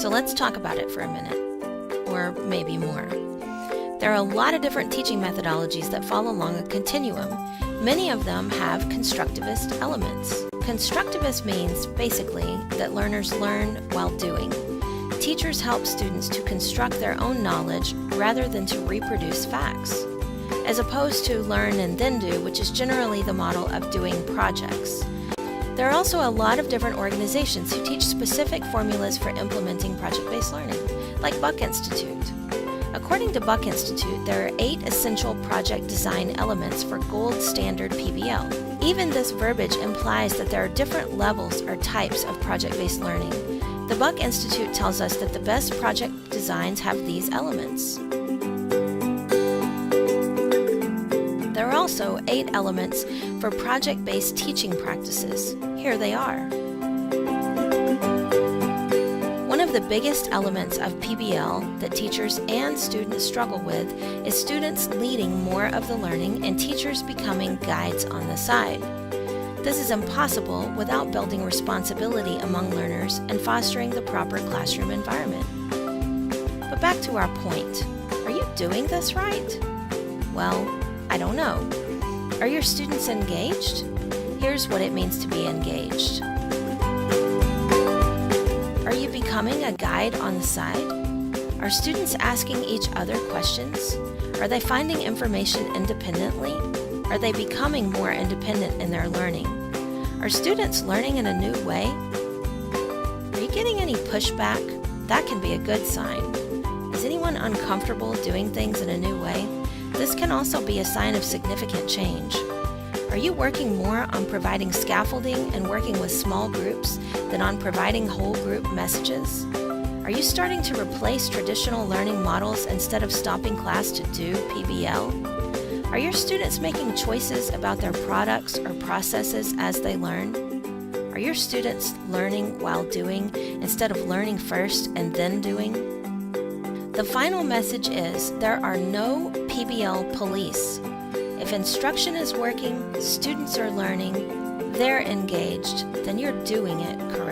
So let's talk about it for a minute, or maybe more. There are a lot of different teaching methodologies that fall along a continuum. Many of them have constructivist elements. Constructivist means, basically, that learners learn while doing. Teachers help students to construct their own knowledge rather than to reproduce facts, as opposed to learn and then do, which is generally the model of doing projects. There are also a lot of different organizations who teach specific formulas for implementing project-based learning, like Buck Institute. According to Buck Institute, there are 8 essential project design elements for gold standard PBL. Even this verbiage implies that there are different levels or types of project-based learning. The Buck Institute tells us that the best project designs have these elements. There are also 8 elements for project-based teaching practices. Here they are. One of the biggest elements of PBL that teachers and students struggle with is students leading more of the learning and teachers becoming guides on the side. This is impossible without building responsibility among learners and fostering the proper classroom environment. But back to our point. Are you doing this right? Well, I don't know. Are your students engaged? Here's what it means to be engaged. Are you becoming a guide on the side? Are students asking each other questions? Are they finding information independently? Are they becoming more independent in their learning? Are students learning in a new way? Are you getting any pushback? That can be a good sign. Is anyone uncomfortable doing things in a new way? This can also be a sign of significant change. Are you working more on providing scaffolding and working with small groups than on providing whole group messages? Are you starting to replace traditional learning models instead of stopping class to do PBL? Are your students making choices about their products or processes as they learn? Are your students learning while doing instead of learning first and then doing? The final message is there are no PBL police. If instruction is working, students are learning, they're engaged, then you're doing it correctly.